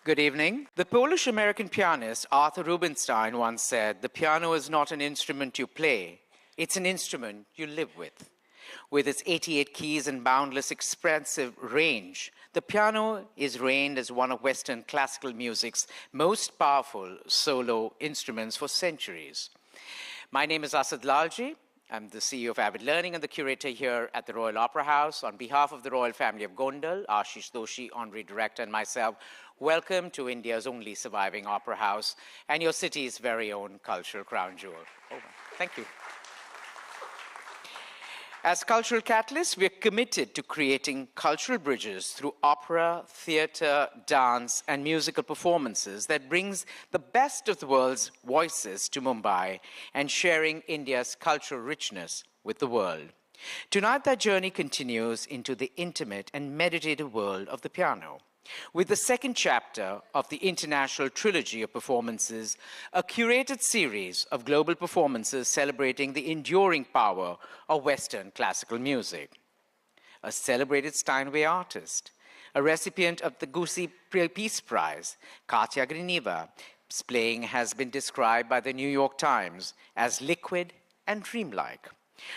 Good evening. The Polish-American pianist Arthur Rubinstein once said, "The piano is not an instrument you play, it's an instrument you live with." With its 88 keys and boundless expressive range, the piano is reigned as one of Western classical music's most powerful solo instruments for centuries. My name is Asad Lalji. I'm the CEO of Avid Learning and the curator here at the Royal Opera House. On behalf of the royal family of Gondal, Ashish Doshi, honorary director, and myself, welcome to India's only surviving opera house and your city's very own cultural crown jewel. Thank you. As cultural catalysts, we are committed to creating cultural bridges through opera, theater, dance, and musical performances that brings the best of the world's voices to Mumbai and sharing India's cultural richness with the world. Tonight, that journey continues into the intimate and meditative world of the piano, with the second chapter of the international trilogy of performances, a curated series of global performances celebrating the enduring power of Western classical music. A celebrated Steinway artist, a recipient of the Gusi Peace Prize, Katya Grineva's playing has been described by the New York Times as liquid and dreamlike.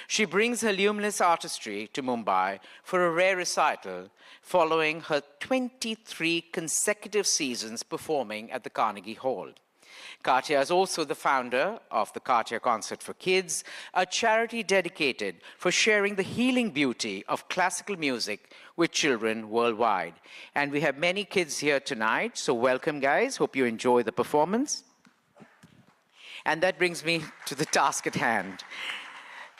She brings her luminous artistry to Mumbai for a rare recital following her 23 consecutive seasons performing at the Carnegie Hall. Katya is also the founder of the Katya Concert for Kids, a charity dedicated for sharing the healing beauty of classical music with children worldwide. And we have many kids here tonight, so welcome, guys. Hope you enjoy the performance. And that brings me to the task at hand.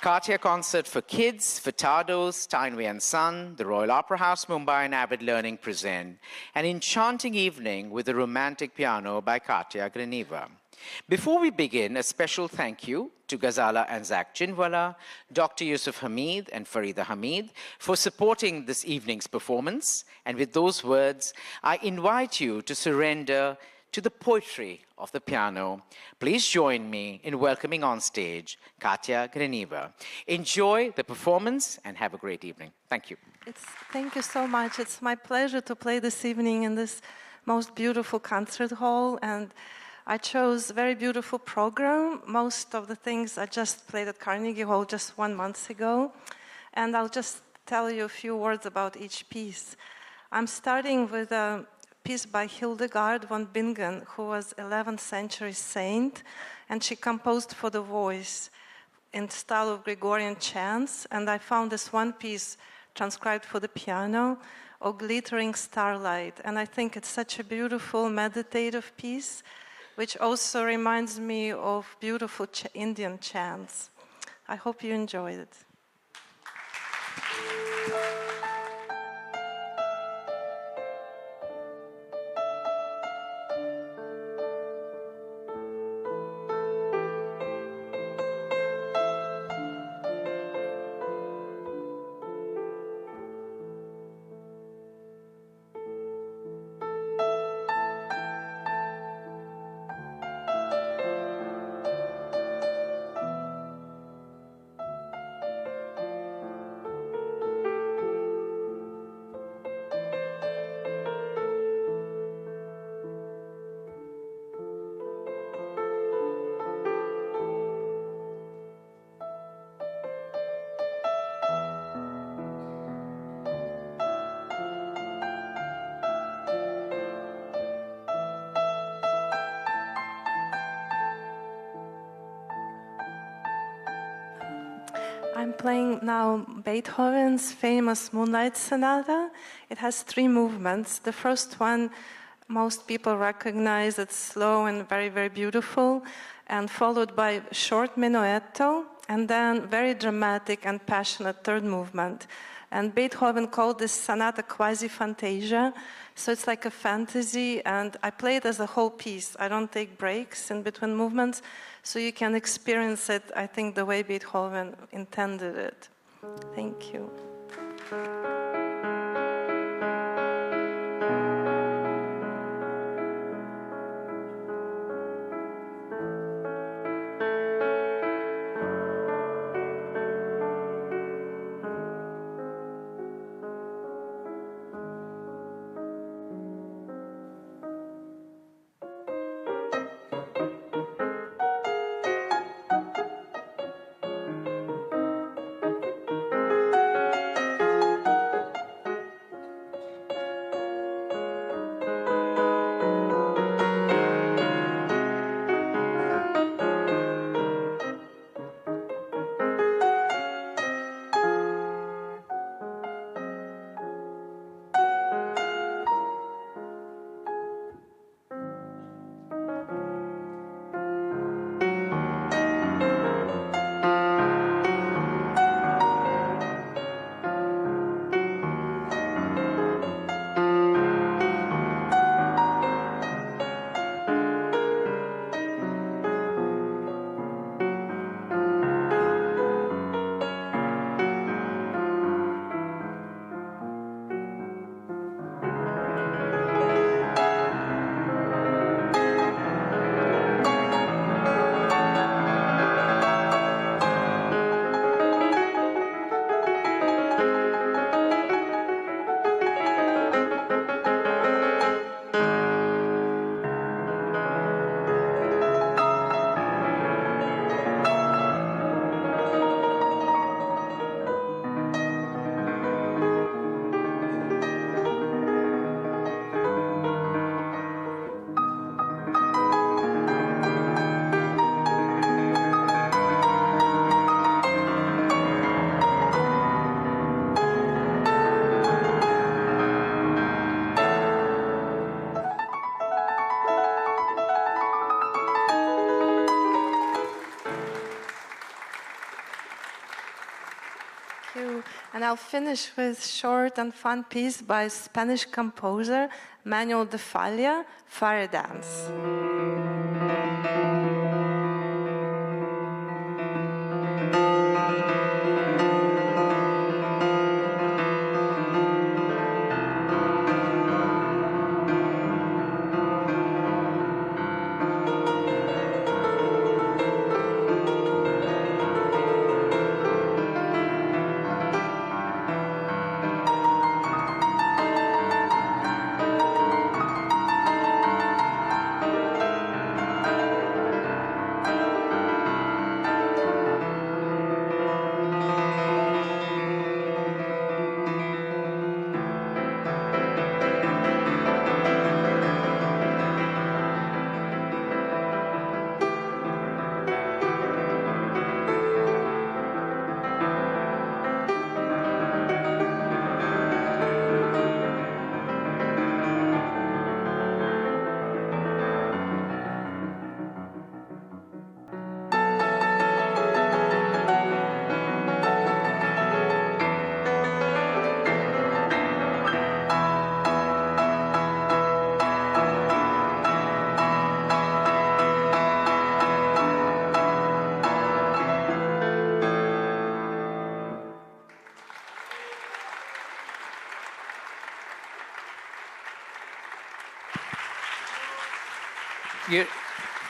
Katya Concert for Kids, Furtado, Steinway & Son, the Royal Opera House, Mumbai, and Avid Learning present an enchanting evening with a romantic piano by Katya Grineva. Before we begin, a special thank you to Ghazala and Zach Chinwala, Dr. Yusuf Hamid and Farida Hamid for supporting this evening's performance. And with those words, I invite you to surrender to the poetry of the piano. Please join me in welcoming on stage Katya Grineva. Enjoy the performance and have a great evening. Thank you. Thank you so much. It's my pleasure to play this evening in this most beautiful concert hall, and I chose a very beautiful program. Most of the things I just played at Carnegie Hall just 1 month ago, and I'll just tell you a few words about each piece. I'm starting with a piece by Hildegard von Bingen, who was 11th century saint, and she composed for the voice in style of Gregorian chants. And I found this one piece transcribed for the piano, O Glittering Starlight. And I think it's such a beautiful meditative piece, which also reminds me of beautiful Indian chants. I hope you enjoyed it. I'm playing now Beethoven's famous Moonlight Sonata. It has 3 movements. The first one, most people recognize. It's slow and very, very beautiful, and followed by short minuetto, and then very dramatic and passionate third movement. And Beethoven called this sonata quasi-fantasia, so it's like a fantasy, and I play it as a whole piece. I don't take breaks in between movements, so you can experience it, I think, the way Beethoven intended it. Thank you. I'll finish with short and fun piece by Spanish composer Manuel de Falla, Fire Dance.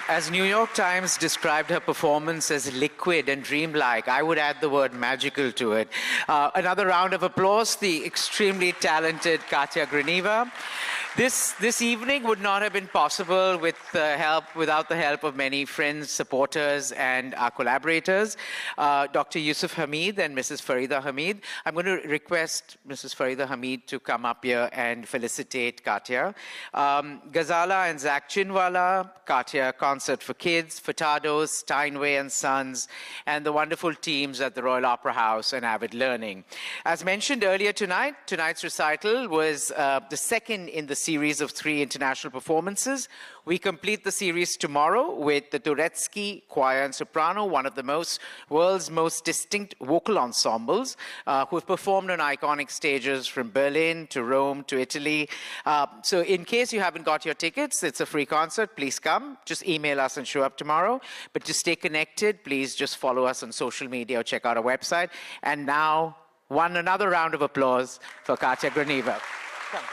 As New York Times described her performance as liquid and dreamlike, I would add the word magical to it. Another round of applause, the extremely talented Katya Grineva. This evening would not have been possible without the help of many friends, supporters, and our collaborators, Dr. Yusuf Hamid and Mrs. Farida Hamid. I'm going to request Mrs. Farida Hamid to come up here and felicitate Katya. Ghazala and Zach Chinwala, Katya Concert for Kids, Furtado's, Steinway and Sons, and the wonderful teams at the Royal Opera House and Avid Learning. As mentioned earlier tonight, tonight's recital was the second in the series of 3 international performances. We complete the series tomorrow with the Turetsky Choir and Soprano, one of the world's most distinct vocal ensembles, who have performed on iconic stages from Berlin to Rome to Italy. So in case you haven't got your tickets, it's a free concert. Please come. Just email us and show up tomorrow. But to stay connected, please just follow us on social media or check out our website. And now, another round of applause for Katya Grineva. Come.